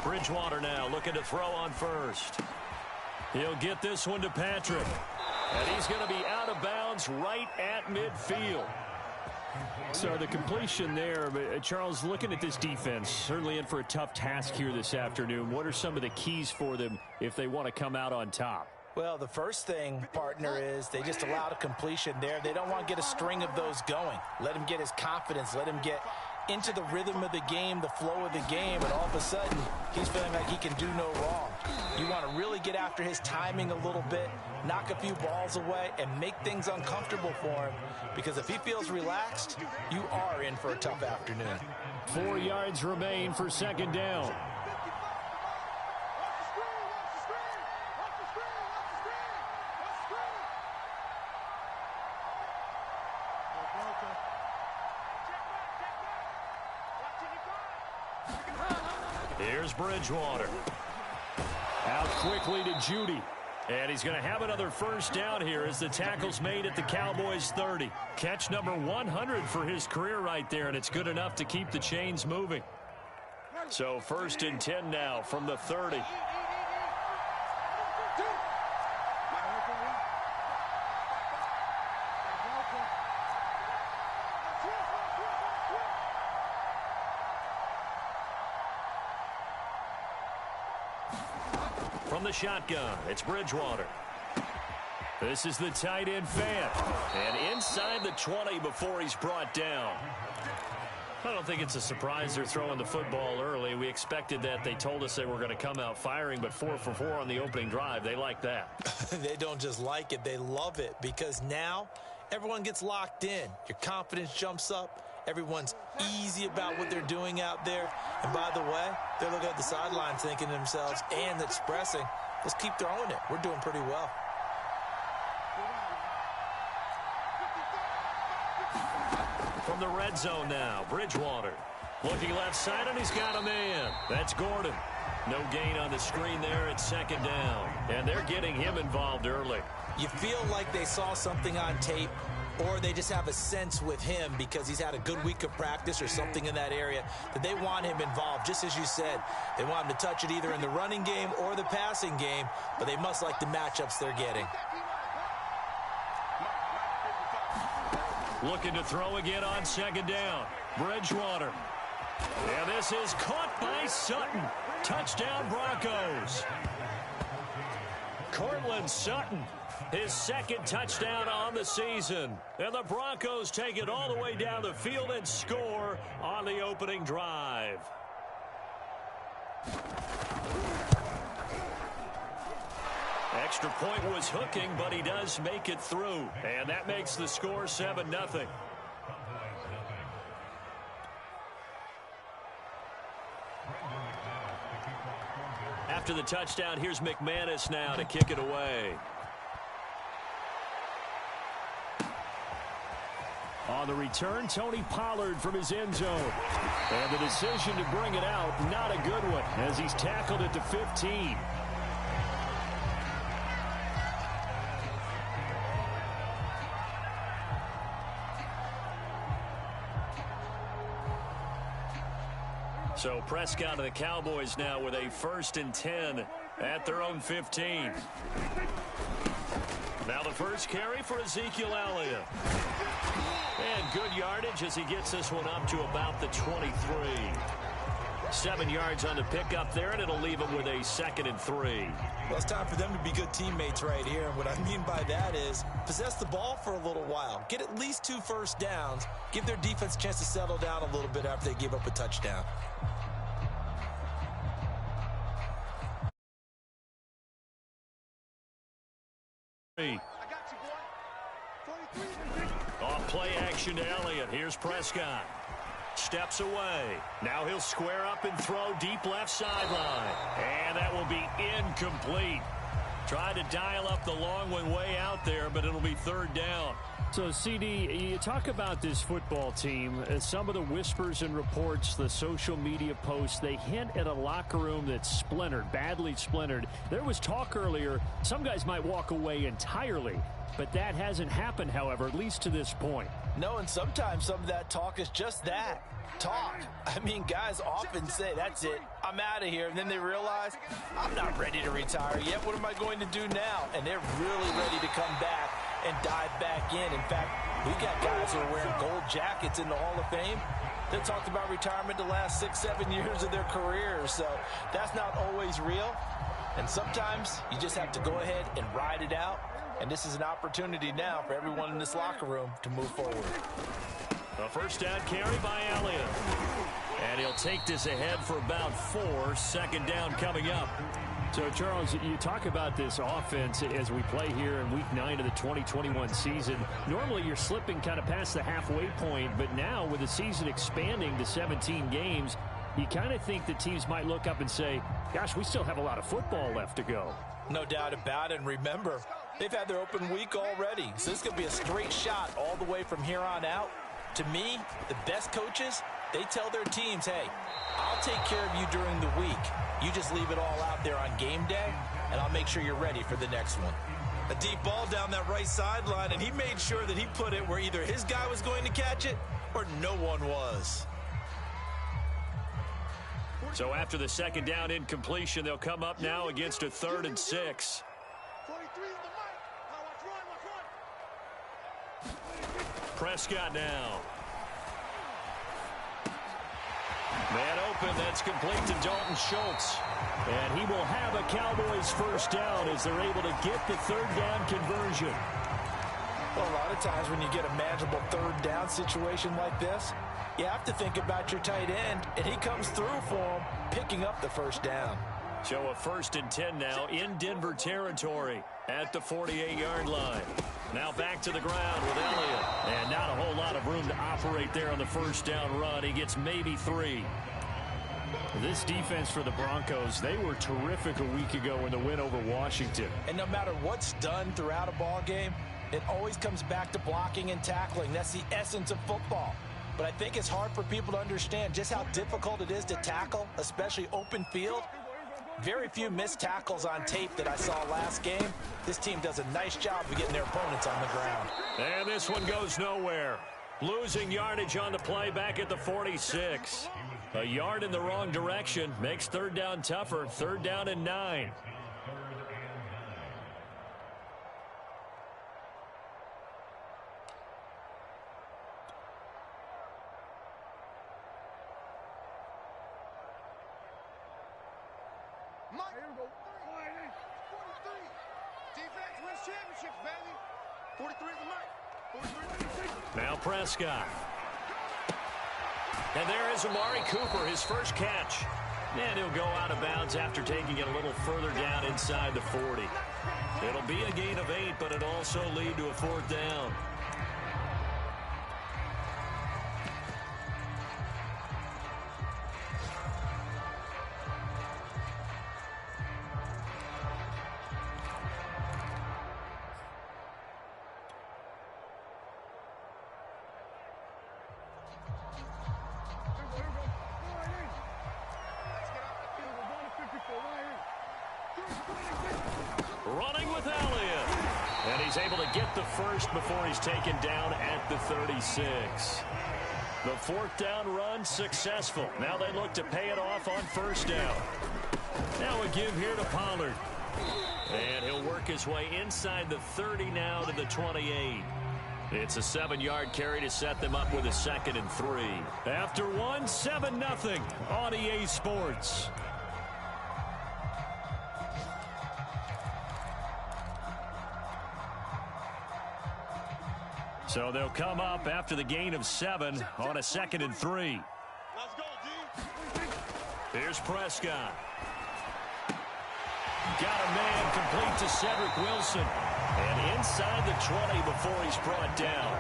Bridgewater now looking to throw on first. He'll get this one to Patrick. And he's going to be out of bounds right at midfield. So the completion there, but Charles, looking at this defense, certainly in for a tough task here this afternoon. What are some of the keys for them if they want to come out on top? Well, the first thing, partner, is they just allowed a completion there. They don't want to get a string of those going. Let him get his confidence. Let him get into the rhythm of the game, the flow of the game, and all of a sudden, he's feeling like he can do no wrong. You want to really get after his timing a little bit, knock a few balls away, and make things uncomfortable for him, because if he feels relaxed, you are in for a tough afternoon. 4 yards remain for second down. Here's Bridgewater. Out quickly to Judy. And he's going to have another first down here as the tackle's made at the Cowboys 30. Catch number 100 for his career right there, and it's good enough to keep the chains moving. So 1st and 10 now from the 30. From the shotgun, it's Bridgewater. This is the tight end Fant. And inside the 20 before he's brought down. I don't think it's a surprise they're throwing the football early. We expected that. They told us they were going to come out firing, but 4 for 4 on the opening drive. They like that. They don't just like it, they love it, because now everyone gets locked in. Your confidence jumps up. Everyone's easy about what they're doing out there. And by the way, they're looking at the sidelines thinking to themselves and expressing, let's keep throwing it. We're doing pretty well. From the red zone now, Bridgewater. Looking left side, and he's got a man. That's Gordon. No gain on the screen there. It's second down. And they're getting him involved early. You feel like they saw something on tape, or they just have a sense with him because he's had a good week of practice or something in that area that they want him involved. Just as you said, they want him to touch it either in the running game or the passing game, but they must like the matchups they're getting. Looking to throw again on second down. Bridgewater. And this is caught by Sutton. Touchdown Broncos. Cortland Sutton. His second touchdown on the season. And the Broncos take it all the way down the field and score on the opening drive. Extra point was hooking, but he does make it through. And that makes the score 7-0. After the touchdown, here's McManus now to kick it away. On the return, Tony Pollard from his end zone. And the decision to bring it out, not a good one, as he's tackled at the 15. So Prescott and the Cowboys now with a 1st and 10 at their own 15. Now the first carry for Ezekiel Elliott. And good yardage as he gets this one up to about the 23. 7 yards on the pickup there, and it'll leave him with a 2nd and 3. Well, it's time for them to be good teammates right here. And what I mean by that is possess the ball for a little while. Get at least 2 first downs. Give their defense a chance to settle down a little bit after they give up a touchdown. Off play action to Elliott. Here's Prescott. Steps away. Now he'll square up and throw deep left sideline. And that will be incomplete. Trying to dial up the long one way out there, but it'll be 3rd down. So, CD, you talk about this football team. Some of the whispers and reports, the social media posts, they hint at a locker room that's splintered, badly splintered. There was talk earlier, some guys might walk away entirely. But that hasn't happened, however, at least to this point. No, and sometimes some of that talk is just that, talk. I mean, guys often say, that's it, I'm out of here. And then they realize, I'm not ready to retire yet. What am I going to do now? And they're really ready to come back and dive back in. In fact, we got guys who are wearing gold jackets in the Hall of Fame. They talked about retirement the last 6-7 years of their careers. So that's not always real. And sometimes you just have to go ahead and ride it out. And this is an opportunity now for everyone in this locker room to move forward. A first down carry by Elliott. And he'll take this ahead for about 4. Second down coming up. So, Charles, you talk about this offense as we play here in Week 9 of the 2021 season. Normally, you're slipping kind of past the halfway point, but now with the season expanding to 17 games, you kind of think the teams might look up and say, gosh, we still have a lot of football left to go. No doubt about it. And remember, they've had their open week already. So this could be a straight shot all the way from here on out. To me, the best coaches, they tell their teams, hey, I'll take care of you during the week. You just leave it all out there on game day, and I'll make sure you're ready for the next one. A deep ball down that right sideline, and he made sure that he put it where either his guy was going to catch it or no one was. So after the second down incompletion, they'll come up now against a 3rd and 6. Prescott now. Man open, that's complete to Dalton Schultz. And he will have a Cowboys first down as they're able to get the 3rd down conversion. Well, a lot of times when you get a manageable 3rd down situation like this, you have to think about your tight end, and he comes through for him, picking up the first down. So a 1st and 10 now in Denver territory at the 48-yard line. Now back to the ground with Elliott. And not a whole lot of room to operate there on the first down run. He gets maybe 3. This defense for the Broncos, they were terrific a week ago in the win over Washington. And no matter what's done throughout a ball game, it always comes back to blocking and tackling. That's the essence of football. But I think it's hard for people to understand just how difficult it is to tackle, especially open field. Very few missed tackles on tape that I saw last game. This team does a nice job of getting their opponents on the ground. And this one goes nowhere. Losing yardage on the play back at the 46. A yard in the wrong direction makes 3rd down tougher. 3rd down and 9. Now Prescott. And there is Amari Cooper, his first catch. And he'll go out of bounds after taking it a little further down inside the 40. It'll be a gain of 8, but it'll also lead to a 4th down. Running with Elliott. And he's able to get the first before he's taken down at the 36. The 4th down run successful. Now they look to pay it off on first down. Now a give here to Pollard. And he'll work his way inside the 30 now to the 28. It's a 7-yard carry to set them up with a 2nd and 3. After one, 7-0 on EA Sports. So they'll come up after the gain of 7 on a 2nd and 3. Let's go, D. Here's Prescott. Got a man complete to Cedric Wilson. And inside the 20 before he's brought down.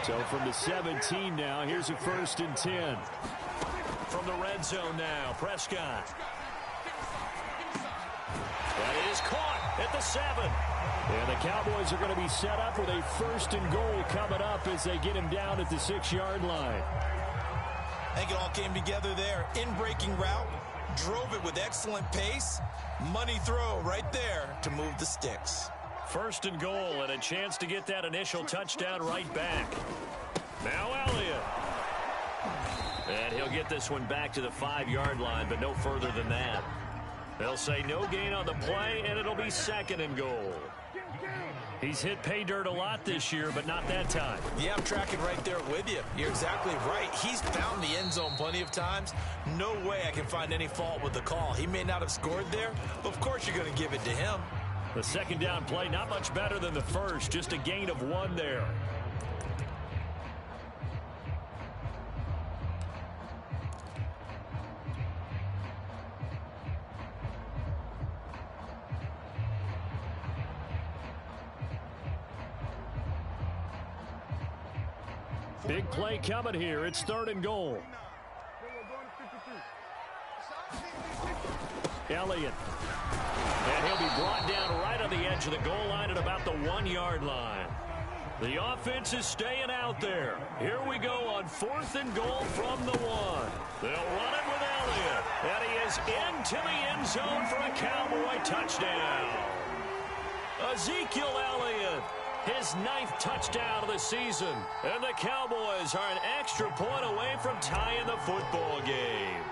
So from the 17 now, here's a 1st and 10. From the red zone now, Prescott. That is caught at the 7. And the Cowboys are going to be set up with a 1st and goal coming up as they get him down at the 6-yard line. I think it all came together there. In-breaking route, drove it with excellent pace. Money throw right there to move the sticks. First and goal, and a chance to get that initial touchdown right back. Now Elliott. And he'll get this one back to the 5-yard line, but no further than that. They'll say no gain on the play, and it'll be second and goal. He's hit pay dirt a lot this year, but not that time. Yeah, I'm tracking right there with you. You're exactly right. He's found the end zone plenty of times. No way I can find any fault with the call. He may not have scored there, but of course you're going to give it to him. The second down play, not much better than the first, just a gain of 1 there. Big play coming here. It's third and goal. Elliott. And he'll be brought down right on the edge of the goal line at about the 1-yard line. The offense is staying out there. Here we go on 4th and goal from the 1. They'll run it with Elliott. And he is into the end zone for a Cowboy touchdown. Ezekiel Elliott. His 9th touchdown of the season. And the Cowboys are an extra point away from tying the football game.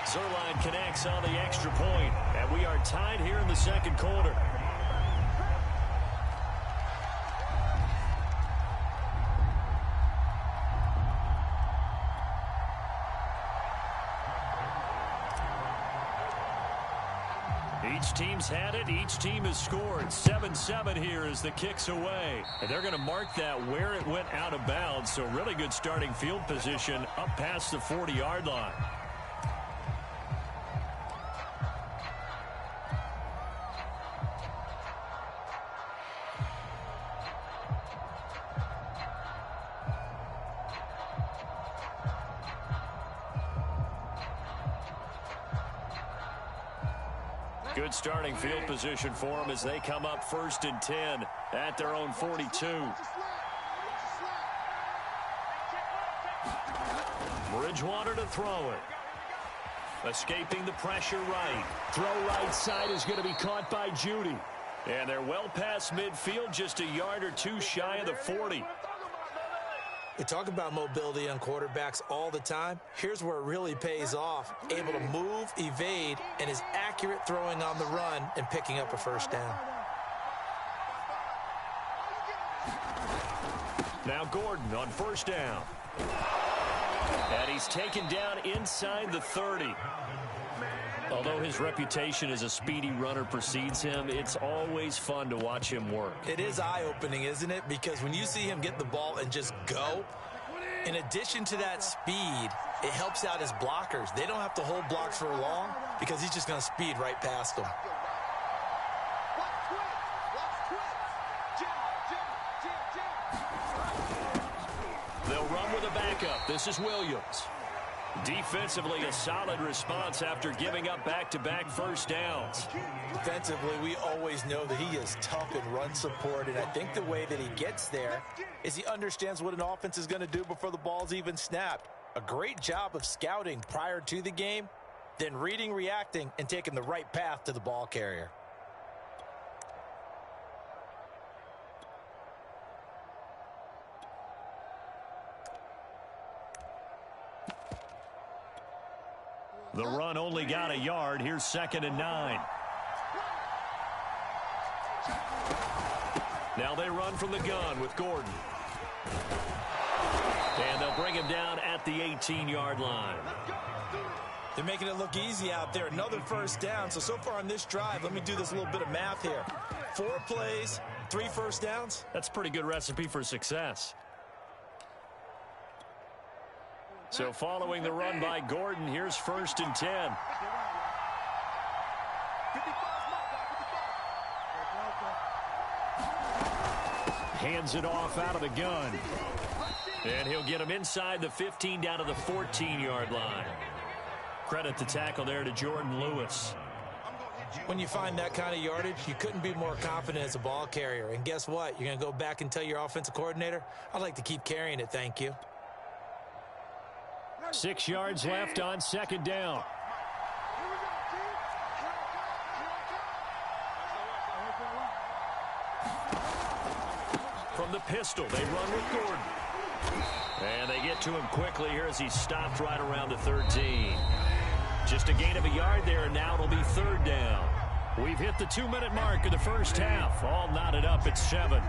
Zerline connects on the extra point, and we are tied here in the second quarter. Each team's had it. Each team has scored. 7-7 here as the kick's away. And they're going to mark that where it went out of bounds. So really good starting field position up past the 40-yard line. Good starting field position for them as they come up 1st and 10 at their own 42. Bridgewater to throw it. Escaping the pressure right. Throw right side is going to be caught by Judy. And they're well past midfield, just a yard or 2 shy of the 40. We talk about mobility on quarterbacks all the time. Here's where it really pays off. Able to move, evade, and is accurate throwing on the run and picking up a first down. Now Gordon on first down. And he's taken down inside the 30. Although his reputation as a speedy runner precedes him, it's always fun to watch him work. It is eye-opening, isn't it? Because when you see him get the ball and just go, in addition to that speed, it helps out his blockers. They don't have to hold blocks for long because he's just going to speed right past them. They'll run with a backup. This is Williams. Defensively, a solid response after giving up back-to-back first downs. Defensively, we always know that he is tough in run support, and I think the way that he gets there is he understands what an offense is going to do before the ball's even snapped. A great job of scouting prior to the game, then reading, reacting, and taking the right path to the ball carrier. The run only got a yard. Here's 2nd and 9. Now they run from the gun with Gordon. And they'll bring him down at the 18-yard line. They're making it look easy out there. Another first down. So far on this drive, let me do this little bit of math here. 4 plays, 3 first downs. That's a pretty good recipe for success. So following the run by Gordon, here's 1st and 10. Hands it off out of the gun. And he'll get him inside the 15 down to the 14-yard line. Credit the tackle there to Jordan Lewis. When you find that kind of yardage, you couldn't be more confident as a ball carrier. And guess what? You're going to go back and tell your offensive coordinator, I'd like to keep carrying it, thank you. 6 yards left on 2nd down. from the pistol. They run with Gordon. And they get to him quickly here as he's stopped right around the 13. Just a gain of a yard there, and now it'll be third down. We've hit the 2-minute mark of the first half. All knotted up at 7.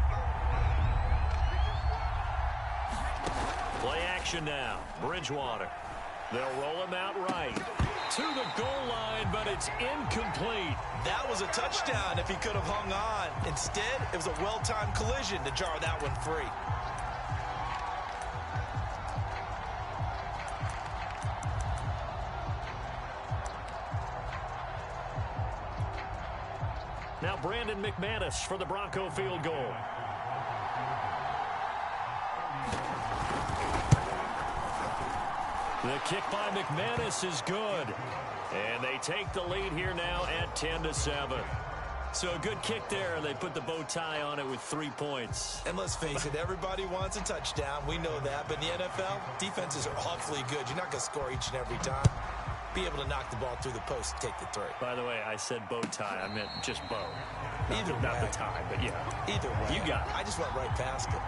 Play action now. Bridgewater. They'll roll him out right to the goal line, but it's incomplete. That was a touchdown if he could have hung on. Instead, it was a well-timed collision to jar that one free. Now Brandon McManus for the Bronco field goal. The kick by McManus is good. And they take the lead here now at 10-7. So a good kick there, and they put the bow tie on it with 3 points. And let's face it, everybody wants a touchdown. We know that. But in the NFL, defenses are awfully good. You're not going to score each and every time. Be able to knock the ball through the post and take the 3. By the way, I said bow tie. I meant just bow. Either way. Not the tie, but yeah. Either way. You got it. I just went right past it.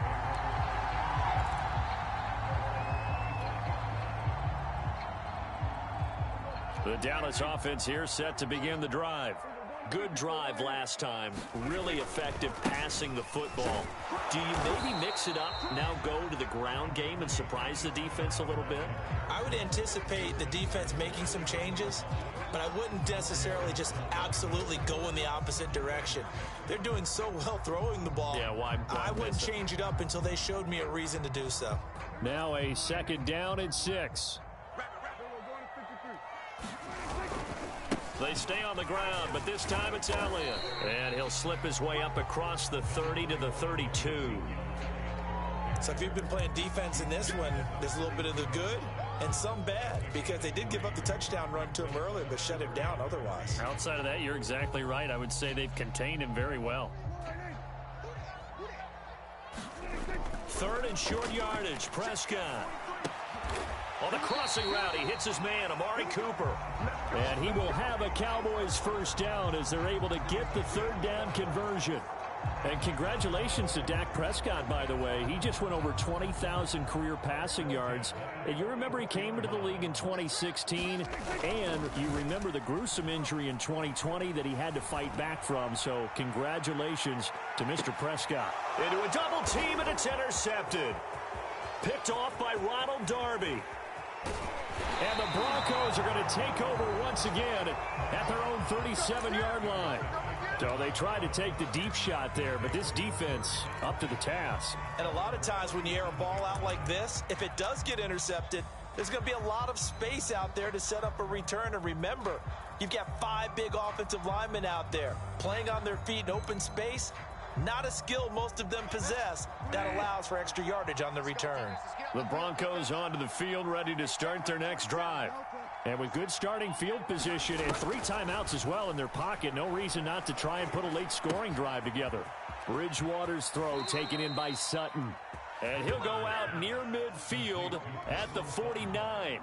The Dallas offense here set to begin the drive. Good drive last time. Really effective passing the football. Do you maybe mix it up, now go to the ground game and surprise the defense a little bit? I would anticipate the defense making some changes, but I wouldn't necessarily just absolutely go in the opposite direction. They're doing so well throwing the ball. Yeah, why I wouldn't change it up until they showed me a reason to do so. Now a 2nd down and 6. They stay on the ground, but this time it's Elliott. And he'll slip his way up across the 30 to the 32. So if you've been playing defense in this one, there's a little bit of the good and some bad, because they did give up the touchdown run to him earlier, but shut him down otherwise. Outside of that, you're exactly right. I would say they've contained him very well. 3rd and short yardage, Prescott. On the crossing route, he hits his man, Amari Cooper. And he will have a Cowboys 1st down as they're able to get the 3rd down conversion. And congratulations to Dak Prescott, by the way. He just went over 20,000 career passing yards. And you remember he came into the league in 2016, and you remember the gruesome injury in 2020 that he had to fight back from. So congratulations to Mr. Prescott. Into a double team, and it's intercepted. Picked off by Ronald Darby. And the Broncos are going to take over once again at their own 37-yard line. So they tried to take the deep shot there, but this defense up to the task. And a lot of times when you air a ball out like this, if it does get intercepted, there's going to be a lot of space out there to set up a return. And remember, you've got 5 big offensive linemen out there playing on their feet in open space. Not a skill most of them possess that allows for extra yardage on the return. The Broncos onto the field, ready to start their next drive. And with good starting field position and 3 timeouts as well in their pocket, no reason not to try and put a late scoring drive together. Bridgewater's throw taken in by Sutton. And he'll go out near midfield at the 49.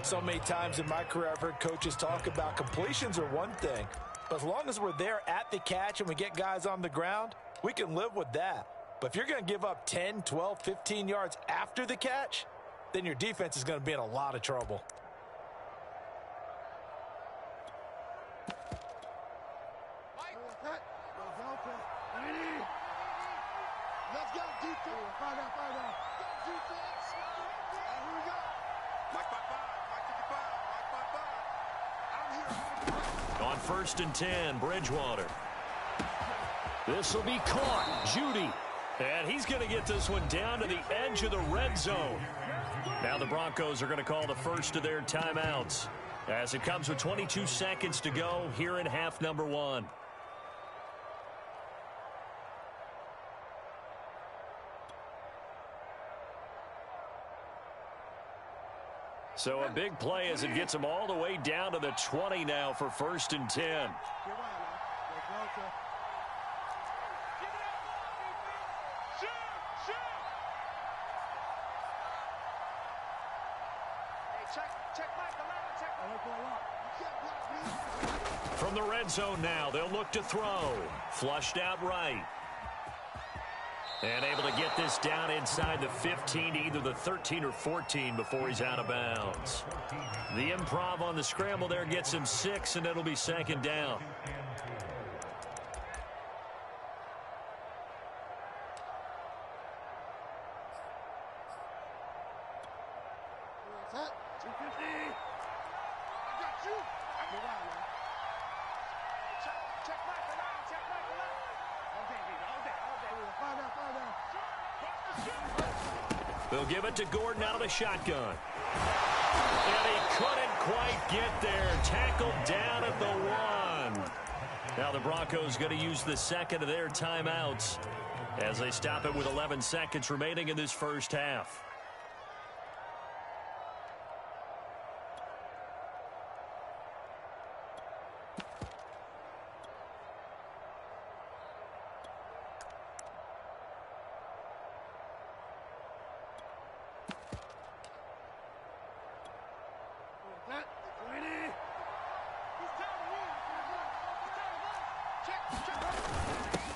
So many times in my career I've heard coaches talk about completions are one thing. But as long as we're there at the catch and we get guys on the ground, we can live with that. But if you're going to give up 10, 12, 15 yards after the catch, then your defense is going to be in a lot of trouble. Let's go, defense. Find out. Defense. And here we go. Mike 55. I'm here. On 1st and 10, Bridgewater. This will be caught. Judy. And he's going to get this one down to the edge of the red zone. Now the Broncos are going to call the first of their timeouts as it comes with 22 seconds to go here in half number 1. So a big play as it gets them all the way down to the 20 now for 1st and 10. From the red zone now, they'll look to throw. Flushed out right. And able to get this down inside the 15 to either the 13 or 14 before he's out of bounds. The improv on the scramble there gets him 6, and it'll be second down. Set. 250. I got you. Move on, man. Check right for line. Check right for line. All day, baby. All day. All day. Fire down. Fire down. They'll give it to Gordon out of the shotgun. And he couldn't quite get there. Tackled down at the 1. Now the Broncos going to use the second of their timeouts as they stop it with 11 seconds remaining in this first half.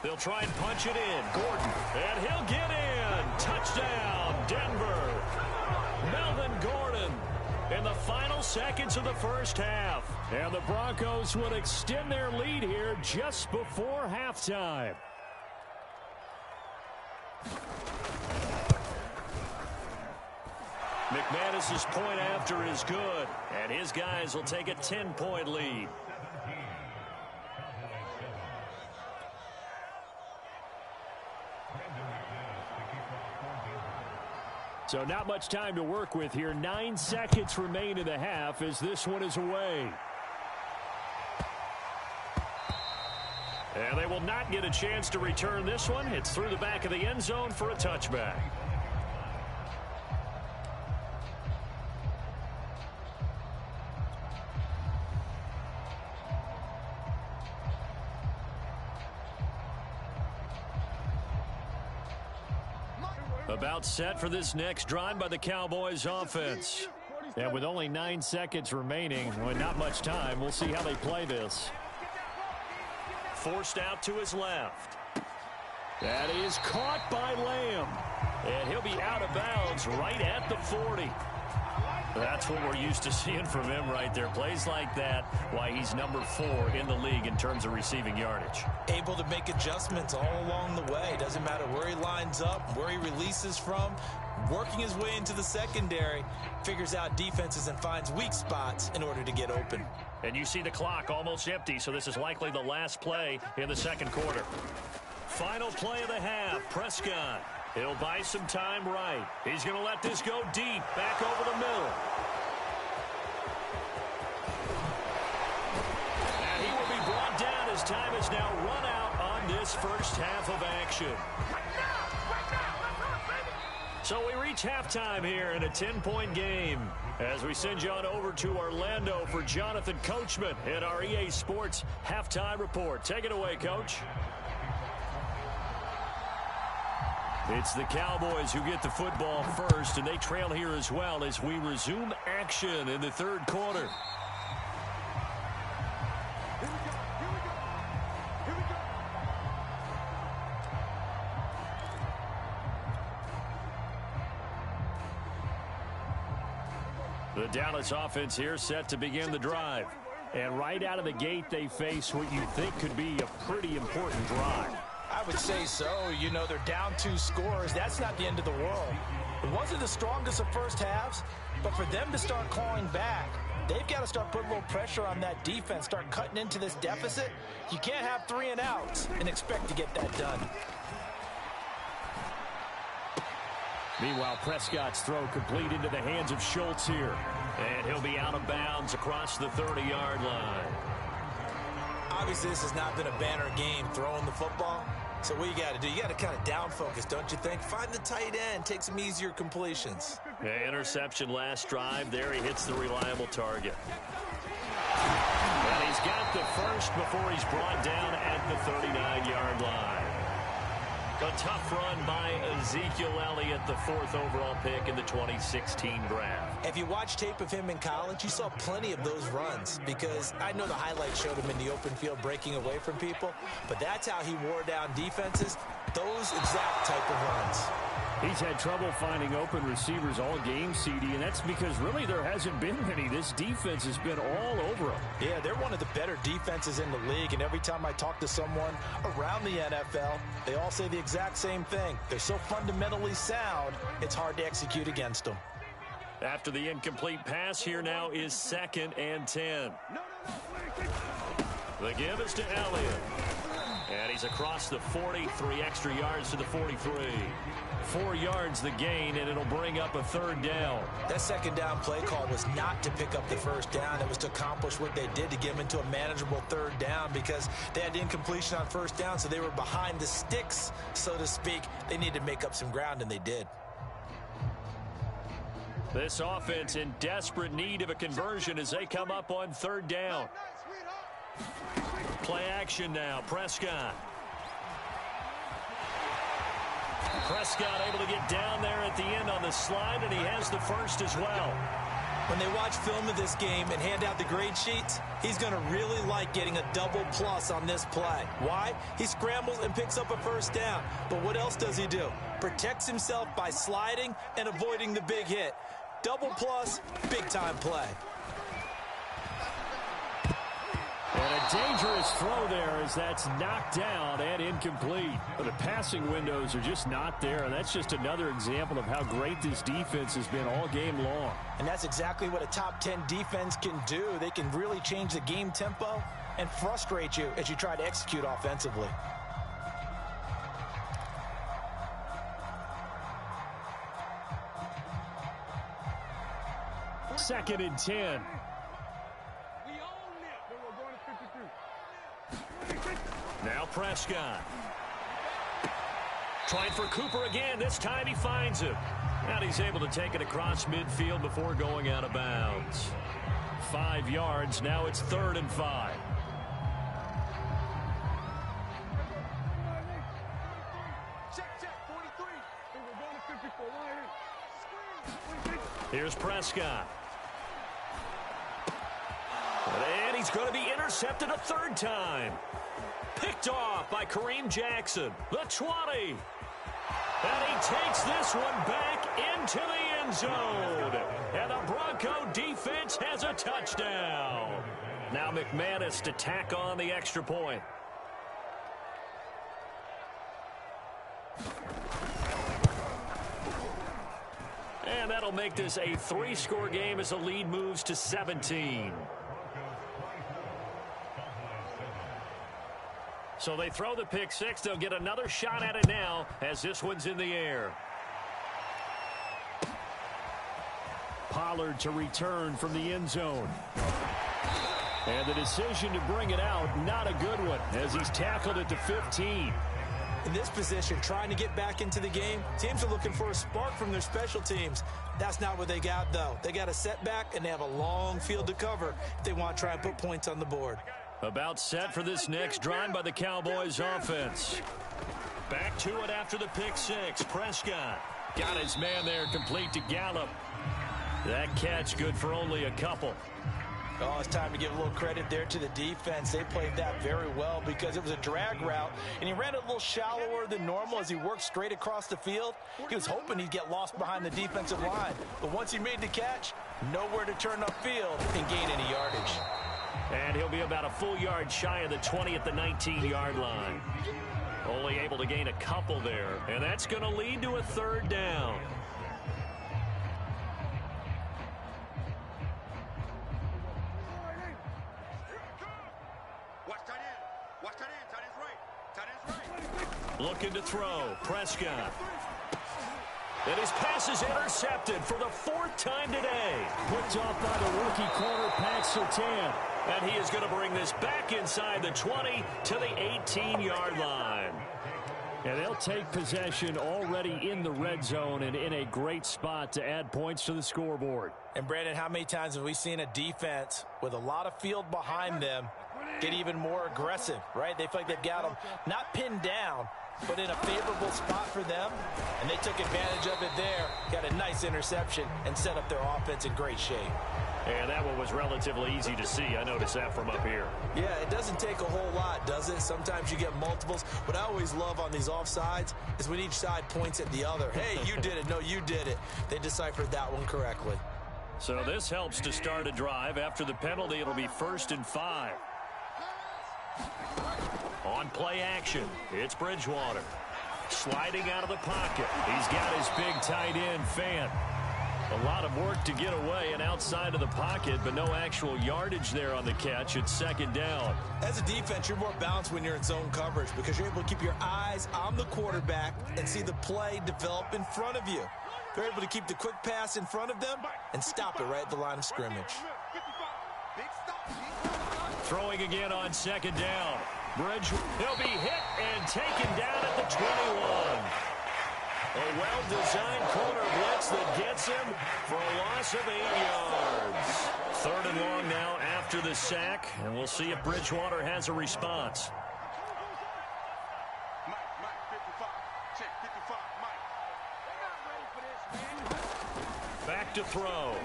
They'll try and punch it in. Gordon. And he'll get in. Touchdown, Denver. Melvin Gordon in the final seconds of the first half. And the Broncos would extend their lead here just before halftime. McManus's point after is good, and his guys will take a 10-point lead. So not much time to work with here. 9 seconds remain in the half as this one is away. And they will not get a chance to return this one. It's through the back of the end zone for a touchback. About set for this next drive by the Cowboys offense. And with only 9 seconds remaining, well, not much time, we'll see how they play this. Forced out to his left. That is caught by Lamb. And he'll be out of bounds right at the 40. That's what we're used to seeing from him right there. Plays like that, why he's number 4 in the league in terms of receiving yardage. Able to make adjustments all along the way. Doesn't matter where he lines up, where he releases from. Working his way into the secondary, figures out defenses and finds weak spots in order to get open. And you see the clock almost empty, so this is likely the last play in the second quarter. Final play of the half, Prescott. He'll buy some time right. He's going to let this go deep, back over the middle. And he will be brought down as time is now run out on this first half of action. So we reach halftime here in a 10-point game as we send you on over to Orlando for Jonathan Coachman in our EA Sports Halftime Report. Take it away, Coach. It's the Cowboys who get the football first, and they trail here as well as we resume action in the third quarter. The Dallas offense here set to begin the drive. And right out of the gate, they face what you think could be a pretty important drive. I would say so. You know, they're down 2 scores. That's not the end of the world. It wasn't the strongest of first halves, but for them to start clawing back, they've got to start putting a little pressure on that defense, start cutting into this deficit. You can't have 3 and outs and expect to get that done. Meanwhile, Prescott's throw complete into the hands of Schultz here. And he'll be out of bounds across the 30-yard line. Obviously, this has not been a banner game throwing the football. So what you got to do, you got to kind of down focus, don't you think? Find the tight end, take some easier completions. Yeah, interception last drive. There he hits the reliable target. And he's got the first before he's brought down at the 39-yard line. A tough run by Ezekiel Elliott, the 4th overall pick in the 2016 draft. If you watch tape of him in college, you saw plenty of those runs because I know the highlights showed him in the open field breaking away from people, but that's how he wore down defenses. those exact type of runs. He's had trouble finding open receivers all game, CD, and that's because really there hasn't been many. This defense has been all over him. Yeah, they're one of the better defenses in the league, and every time I talk to someone around the NFL, they all say the exact same thing. They're so fundamentally sound, it's hard to execute against them. After the incomplete pass, here now is 2nd and 10. The give is to Elliott. And he's across the 40, 3 extra yards to the 43. 4 yards the gain, and it'll bring up a 3rd down. That 2nd down play call was not to pick up the 1st down. It was to accomplish what they did to get them into a manageable 3rd down because they had incompletion on 1st down, so they were behind the sticks, so to speak. They needed to make up some ground, and they did. This offense in desperate need of a conversion as they come up on 3rd down. Play action now. Prescott able to get down there at the end on the slide, and he has the 1st as well. When they watch film of this game and hand out the grade sheets, he's going to really like getting a double plus on this play. Why? He scrambles and picks up a 1st down. But what else does he do? Protects himself by sliding and avoiding the big hit. Double plus, big-time play. And a dangerous throw there as that's knocked down and incomplete. But the passing windows are just not there, and that's just another example of how great this defense has been all game long. And that's exactly what a top 10 defense can do. They can really change the game tempo and frustrate you as you try to execute offensively. Second and 10. Now Prescott. Trying for Cooper again. This time he finds him. And he's able to take it across midfield before going out of bounds. 5 yards. Now it's 3rd and 5. Here's Prescott. And he's going to be intercepted a 3rd time. Picked off by Kareem Jackson. The 20. And he takes this one back into the end zone. And the Bronco defense has a touchdown. Now McManus to tack on the extra point. And that'll make this a 3-score game as the lead moves to 17. So they throw the pick 6. They'll get another shot at it now as this one's in the air. Pollard to return from the end zone. And the decision to bring it out, not a good one, as he's tackled at the 15. In this position, trying to get back into the game, teams are looking for a spark from their special teams. That's not what they got, though. They got a setback, and they have a long field to cover if they want to try and put points on the board. About set for this next drive by the Cowboys offense. Back to it after the pick 6. Prescott got his man there, complete to Gallup. That catch good for only a couple. Oh, it's time to give a little credit there to the defense. They played that very well because it was a drag route, and he ran it a little shallower than normal as he worked straight across the field. He was hoping he'd get lost behind the defensive line, but once he made the catch, nowhere to turn upfield and gain any yardage. And he'll be about a full yard shy of the 20 at the 19-yard line. Only able to gain a couple there, and that's going to lead to a 3rd down. Looking to throw. Prescott. And his pass is intercepted for the 4th time today. Picked off by the rookie corner, Pat Surtain. And he is going to bring this back inside the 20 to the 18-yard line. And they'll take possession already in the red zone and in a great spot to add points to the scoreboard. And, Brandon, how many times have we seen a defense with a lot of field behind them get even more aggressive, right? They feel like they've got them not pinned down, but in a favorable spot for them, and they took advantage of it there, got a nice interception, and set up their offense in great shape. And that one was relatively easy to see. I noticed that from up here. Yeah, it doesn't take a whole lot, does it? Sometimes you get multiples. What I always love on these offsides is when each side points at the other. Hey, you did it. No, you did it. They deciphered that one correctly. So this helps to start a drive. After the penalty, it'll be 1st and 5. On play action, it's Bridgewater. Sliding out of the pocket. He's got his big tight end, Fant. A lot of work to get away and outside of the pocket, but no actual yardage there on the catch. It's 2nd down. As a defense, you're more balanced when you're in zone coverage because you're able to keep your eyes on the quarterback and see the play develop in front of you. They're able to keep the quick pass in front of them and stop it right at the line of scrimmage. Throwing again on 2nd down. He'll be hit and taken down at the 21. A well-designed corner blitz that gets him for a loss of 8 yards. 3rd and long now after the sack, and we'll see if Bridgewater has a response. Back to throw.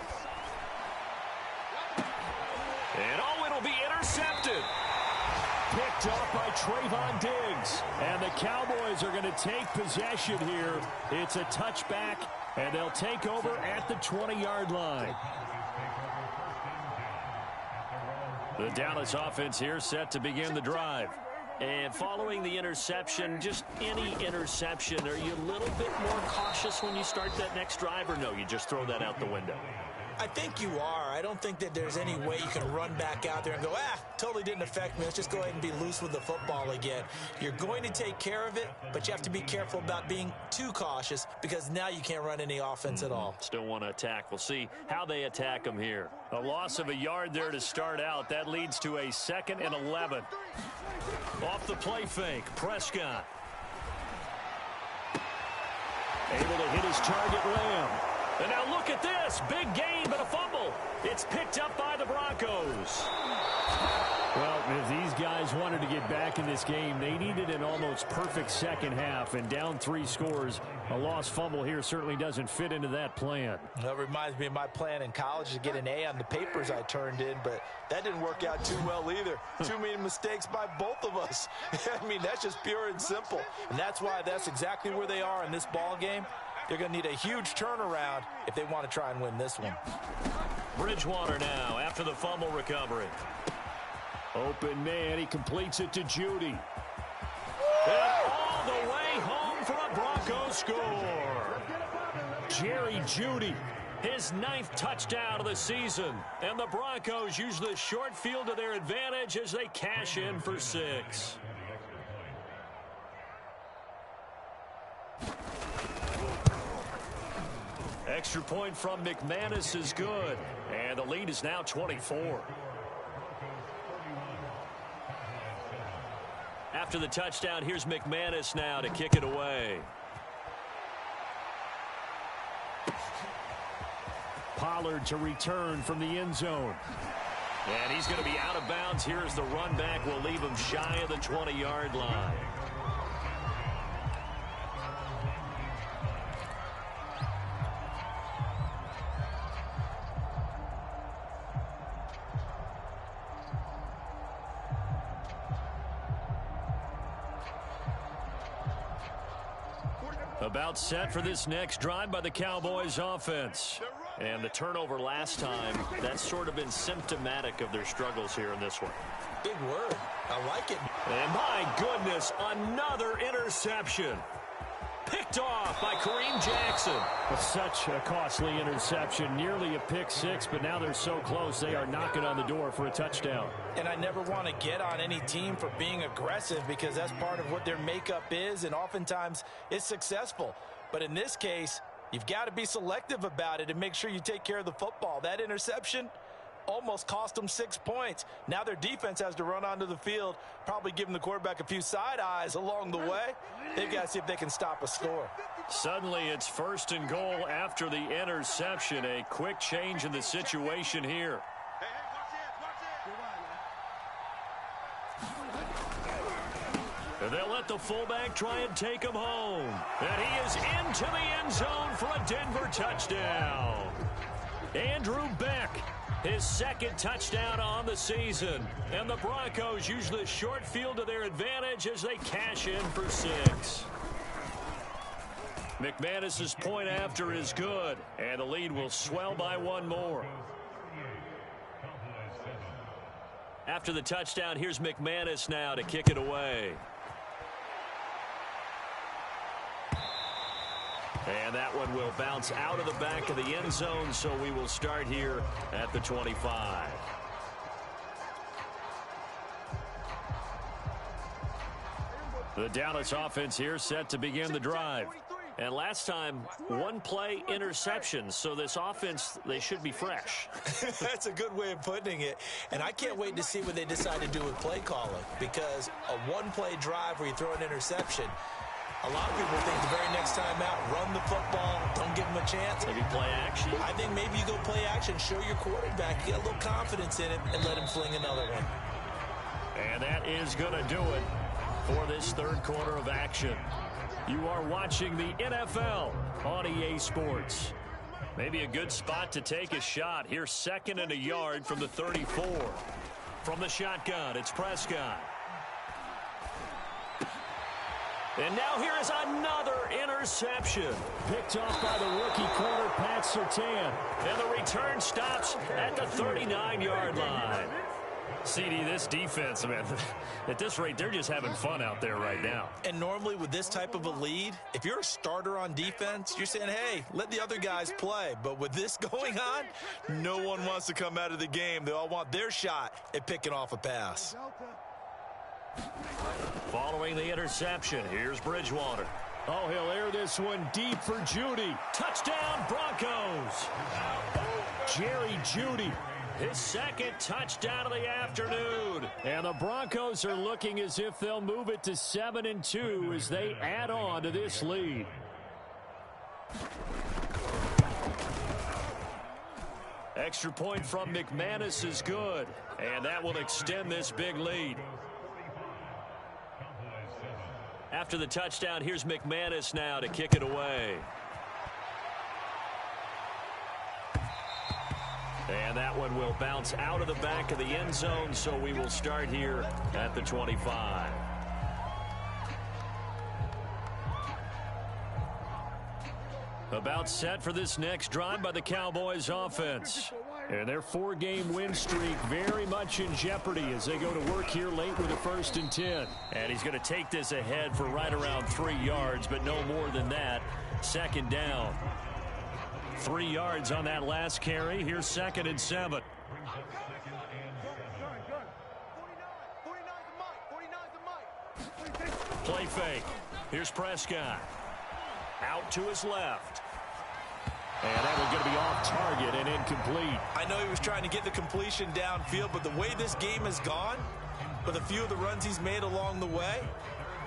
And it'll be intercepted. Picked off by Trayvon Diggs. And the Cowboys are going to take possession here. It's a touchback, and they'll take over at the 20-yard line. The Dallas offense here set to begin the drive. And following the interception, just any interception, are you a little bit more cautious when you start that next drive, or no, you just throw that out the window? I think you are. I don't think that there's any way you can run back out there and go, totally didn't affect me. Let's just go ahead and be loose with the football again. You're going to take care of it, but you have to be careful about being too cautious because now you can't run any offense at all. Still want to attack. We'll see how they attack them here. A loss of a yard there to start out. That leads to a 2nd and 11. Off the play fake, Prescott. Able to hit his target, Lamb. And now look at this. Big gain, but a fumble. It's picked up by the Broncos. Well, if these guys wanted to get back in this game, they needed an almost perfect second half, and down 3 scores. A lost fumble here certainly doesn't fit into that plan. That reminds me of my plan in college to get an A on the papers I turned in, but that didn't work out too well either. Too many mistakes by both of us. I mean, that's just pure and simple. And that's why that's exactly where they are in this ball game. They're going to need a huge turnaround if they want to try and win this one. Bridgewater now after the fumble recovery. Open man, he completes it to Judy. And all the way home for a Broncos score. Jerry Judy, his 9th touchdown of the season. And the Broncos use the short field to their advantage as they cash in for 6. Extra point from McManus is good. And the lead is now 24. After the touchdown, here's McManus now to kick it away. Pollard to return from the end zone. And he's going to be out of bounds. Here's the run back. Will leave him shy of the 20-yard line. About set for this next drive by the Cowboys offense. And the turnover last time, that's sort of been symptomatic of their struggles here in this one. Big word. I like it. And my goodness, another interception. Picked off by Kareem Jackson. Such a costly interception, nearly a pick 6, but now they're so close they are knocking on the door for a touchdown. And I never want to get on any team for being aggressive because that's part of what their makeup is, and oftentimes it's successful. But in this case, you've got to be selective about it and make sure you take care of the football. That interception almost cost them 6 points. Now their defense has to run onto the field, probably giving the quarterback a few side eyes along the way. They've got to see if they can stop a score. Suddenly it's 1st and goal after the interception. A quick change in the situation here. And they'll let the fullback try and take him home. And he is into the end zone for a Denver touchdown. Andrew Beck His second touchdown on the season. And the Broncos use the short field to their advantage as they cash in for 6. McManus's point after is good, and the lead will swell by 1 more. After the touchdown, here's McManus now to kick it away. And that one will bounce out of the back of the end zone, so we will start here at the 25. The Dallas offense here set to begin the drive. And last time, 1 play interception, so this offense, they should be fresh. That's a good way of putting it. And I can't wait to see what they decide to do with play calling, because a 1-play drive where you throw an interception, a lot of people think the very next time out, run the football, don't give them a chance. Maybe play action. I think maybe you go play action, show your quarterback, get a little confidence in him, and let him fling another one. And that is going to do it for this third quarter of action. You are watching the NFL on EA Sports. Maybe a good spot to take a shot. Here's 2nd and a yard from the 34. From the shotgun, it's Prescott. And now here is another interception. Picked off by the rookie corner, Pat Surtain. And the return stops at the 39-yard line. CD, this defense, man, at this rate, they're just having fun out there right now. And normally with this type of a lead, if you're a starter on defense, you're saying, hey, let the other guys play. But with this going on, no one wants to come out of the game. They all want their shot at picking off a pass. Following the interception, here's Bridgewater. Oh, he'll air this one deep for Judy. Touchdown, Broncos. Jerry Judy. His 2nd touchdown of the afternoon. And the Broncos are looking as if they'll move it to 7-2 as they add on to this lead. Extra point from McManus is good, and that will extend this big lead. After the touchdown, here's McManus now to kick it away. And that one will bounce out of the back of the end zone, so we will start here at the 25. About set for this next drive by the Cowboys offense. And their 4-game win streak very much in jeopardy as they go to work here late with a 1st and 10. And he's going to take this ahead for right around 3 yards, but no more than that. 2nd down. 3 yards on that last carry. Here's 2nd and 7. Play fake. Here's Prescott. Out to his left. And that one's going to be off target and incomplete. I know he was trying to get the completion downfield, but the way this game has gone, with a few of the runs he's made along the way,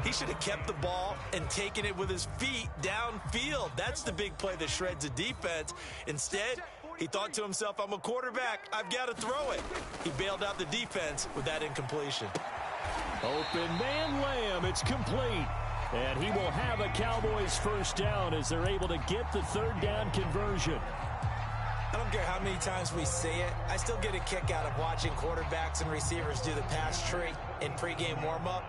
he should have kept the ball and taken it with his feet downfield. That's the big play that shreds a defense. Instead, he thought to himself, I'm a quarterback. I've got to throw it. He bailed out the defense with that incompletion. Open man Lamb. It's complete. And he will have a Cowboys 1st down as they're able to get the 3rd down conversion. I don't care how many times we see it. I still get a kick out of watching quarterbacks and receivers do the pass tree in pregame warm-up.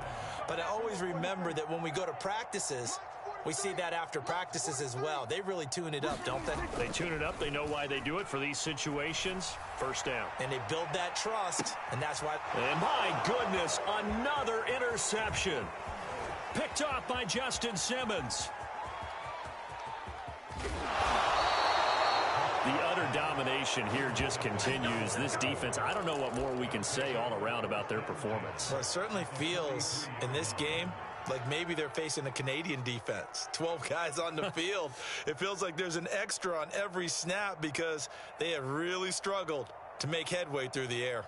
But I always remember that when we go to practices, we see that after practices as well. They really tune it up, don't they? They tune it up. They know why they do it for these situations. 1st down. And they build that trust, and that's why. And my goodness, another interception. Picked off by Justin Simmons. The utter domination here just continues. This defense, I don't know what more we can say all around about their performance. Well, it certainly feels in this game like maybe they're facing the Canadian defense. 12 guys on the field. It feels like there's an extra on every snap because they have really struggled to make headway through the air.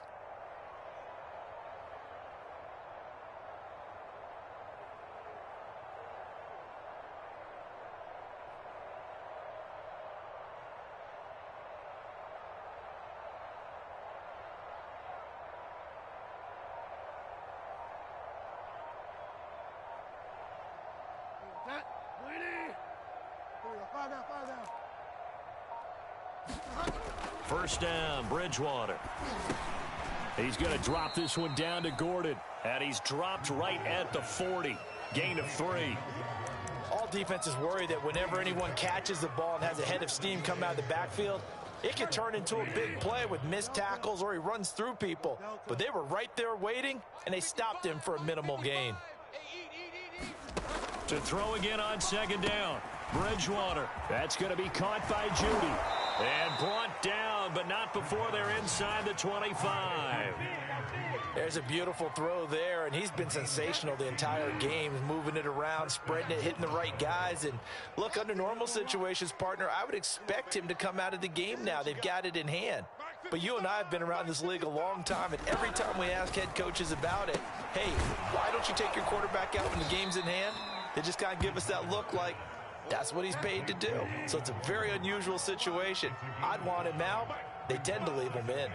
Fire down. First down, Bridgewater. He's going to drop this one down to Gordon. And he's dropped right at the 40. Gain of 3. All defenses worry that whenever anyone catches the ball and has a head of steam come out of the backfield, it can turn into a big play with missed tackles or he runs through people. But they were right there waiting, and they stopped him for a minimal gain. To throw again on second down, Bridgewater. That's going to be caught by Judy. And brought down, but not before they're inside the 25. There's a beautiful throw there, and he's been sensational the entire game, moving it around, spreading it, hitting the right guys. And look, under normal situations, partner, I would expect him to come out of the game now. They've got it in hand. But you and I have been around this league a long time, and every time we ask head coaches about it, hey, why don't you take your quarterback out when the game's in hand? They just kind of give us that look like, that's what he's paid to do. So it's a very unusual situation. I'd want him out. They tend to leave him in.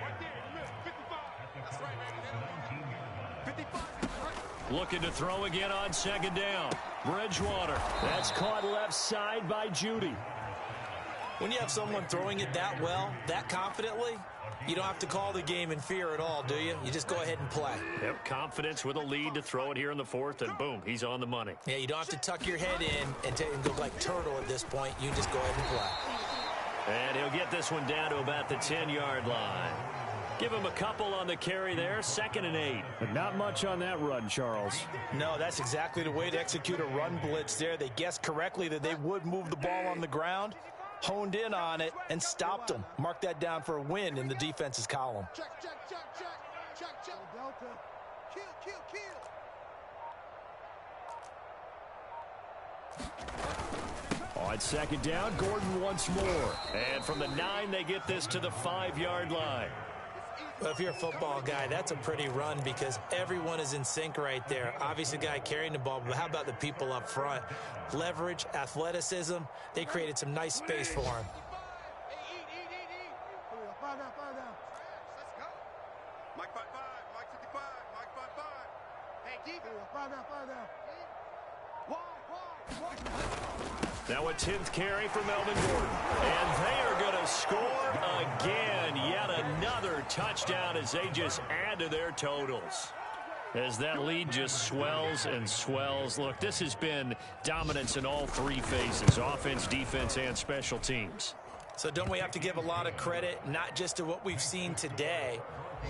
Looking to throw again on second down. Bridgewater. That's caught left side by Judy. When you have someone throwing it that well, that confidently, you don't have to call the game in fear at all, do you? You just go ahead and play. Yep, confidence with a lead to throw it here in the 4th, and boom, he's on the money. Yeah, you don't have to tuck your head in and go like turtle at this point. You just go ahead and play. And he'll get this one down to about the 10-yard line. Give him a couple on the carry there, 2nd and 8. But not much on that run, Charles. No, that's exactly the way to execute a run blitz there. They guessed correctly that they would move the ball on the ground, honed in on it, and stopped them. Mark that down for a win in the defense's column. Check. Delta. Kill. On second down, Gordon once more. And from the 9, they get this to the 5-yard line. Well, if you're a football guy, that's a pretty run because everyone is in sync right there. Obviously, the guy carrying the ball, but how about the people up front? Leverage, athleticism, they created some nice space for him. Five down. Let's go. Mike 5-5, Mike 55, Mike 5-5. Hey, keep it. Five down. Wide. Now a 10th carry for Melvin Gordon. And they are going to score again. Yet another touchdown as they just add to their totals. As that lead just swells and swells. Look, this has been dominance in all 3 phases, offense, defense, and special teams. So don't we have to give a lot of credit, not just to what we've seen today,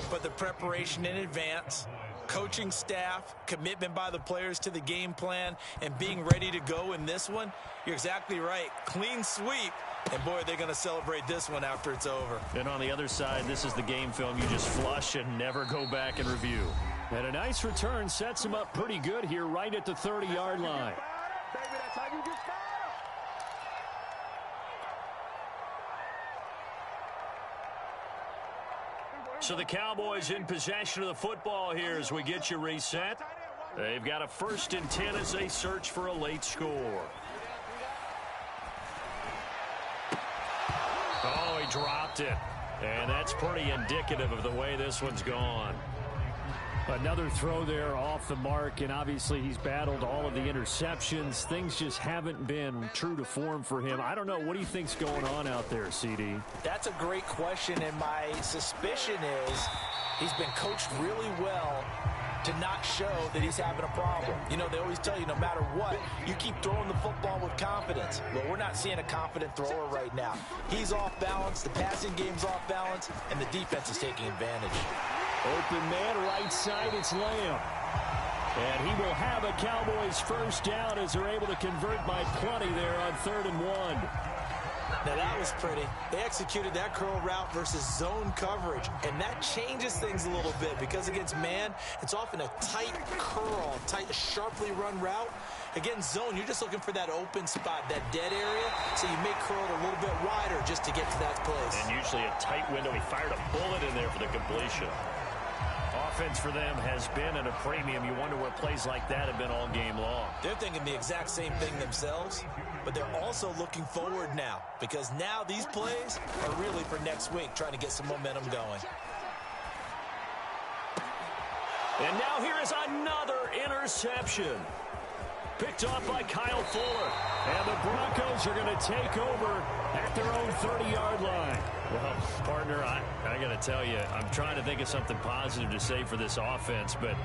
but the preparation in advance, coaching staff, commitment by the players to the game plan, and being ready to go in this one? You're exactly right. Clean sweep. And, boy, they're going to celebrate this one after it's over. And on the other side, this is the game film you just flush and never go back and review. And a nice return sets him up pretty good here right at the 30-yard line. Baby, that's how you get fouled. So the Cowboys in possession of the football here as we get you reset. They've got a 1st and 10 as they search for a late score. Oh, he dropped it. And that's pretty indicative of the way this one's gone. Another throw there off the mark, and obviously he's battled all of the interceptions. Things just haven't been true to form for him. I don't know. What do you think's going on out there, CD? That's a great question, and my suspicion is he's been coached really well to not show that he's having a problem. You know, they always tell you no matter what, you keep throwing the football with confidence. Well, we're not seeing a confident thrower right now. He's off balance, the passing game's off balance, and the defense is taking advantage. Open man, right side, it's Lamb. And he will have a Cowboys first down as they're able to convert by plenty there on 3rd and 1. Now, that was pretty. They executed that curl route versus zone coverage, and that changes things a little bit because against man, it's often a tight curl, tight, sharply run route. Against zone, you're just looking for that open spot, that dead area, so you may curl it a little bit wider just to get to that place. And usually a tight window. He fired a bullet in there for the completion. Offense for them has been at a premium. You wonder where plays like that have been all game long. They're thinking the exact same thing themselves, but they're also looking forward now because now these plays are really for next week, trying to get some momentum going. And now here is another interception. Picked off by Kyle Fuller. And the Broncos are going to take over at their own 30-yard line. Well, partner, I got to tell you, I'm trying to think of something positive to say for this offense, but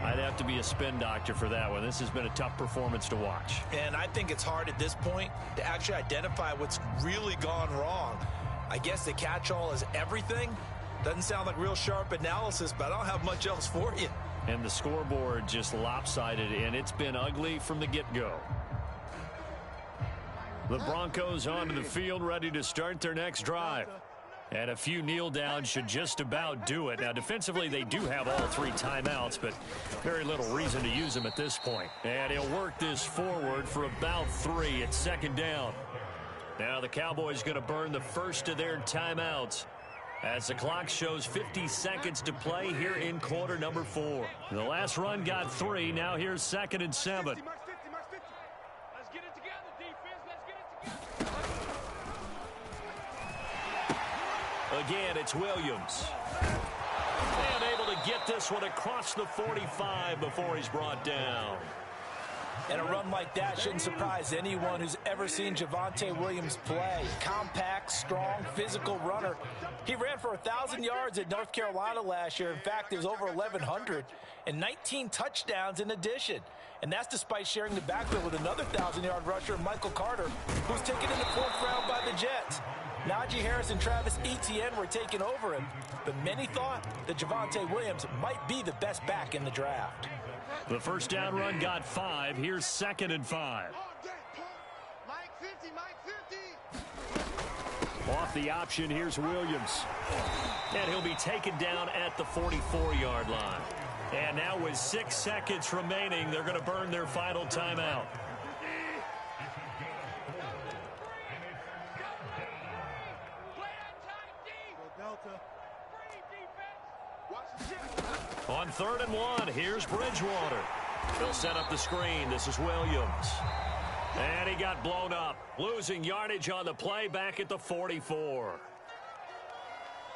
I'd have to be a spin doctor for that one. This has been a tough performance to watch. And I think it's hard at this point to actually identify what's really gone wrong. I guess the catch-all is everything. Doesn't sound like real sharp analysis, but I don't have much else for you. And the scoreboard just lopsided, and it's been ugly from the get-go. The Broncos onto the field, ready to start their next drive. And a few kneel downs should just about do it. Now, defensively, they do have all 3 timeouts, but very little reason to use them at this point. And he'll work this forward for about 3 at second down. Now the Cowboys going to burn the first of their timeouts as the clock shows 50 seconds to play here in quarter number 4. The last run got 3. Now here's 2nd and 7. Again, it's Williams. And able to get this one across the 45 before he's brought down. And a run like that shouldn't surprise anyone who's ever seen Javonte Williams play. Compact, strong, physical runner. He ran for 1,000 yards at North Carolina last year. In fact, there's over 1,100 and 19 touchdowns in addition. And that's despite sharing the backfield with another 1,000-yard rusher, Michael Carter, who's taken in the 4th round by the Jets. Najee Harris and Travis Etienne were taking over him, but many thought that Javonte Williams might be the best back in the draft. The first down run got 5. Here's 2nd and 5. Off the option, here's Williams. And he'll be taken down at the 44-yard line. And now with 6 seconds remaining, they're going to burn their final timeout. On 3rd and 1, here's Bridgewater. He'll set up the screen. This is Williams. And he got blown up, losing yardage on the play back at the 44.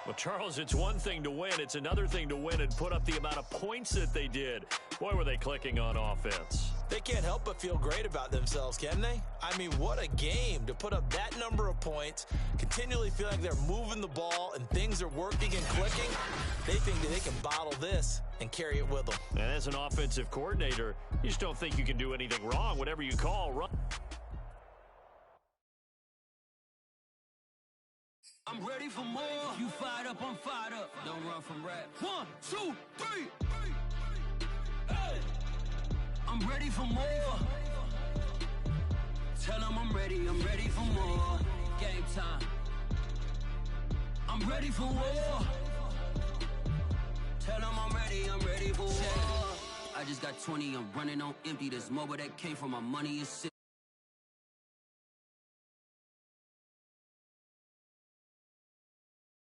Well, Charles, it's one thing to win. It's another thing to win and put up the amount of points that they did. Boy, were they clicking on offense. They can't help but feel great about themselves, can they? I mean, what a game to put up that number of points, continually feeling like they're moving the ball and things are working and clicking. They think that they can bottle this and carry it with them. And as an offensive coordinator, you just don't think you can do anything wrong. Whatever you call, run. I'm ready for more. If you fired up, I'm fired up. Don't run from rap. 1, 2, 3. Hey. I'm ready for more. Tell them I'm ready for more. Game time. I'm ready for war. Tell them I'm ready for war. I just got 20, I'm running on empty. This mobile that came from my money is sick.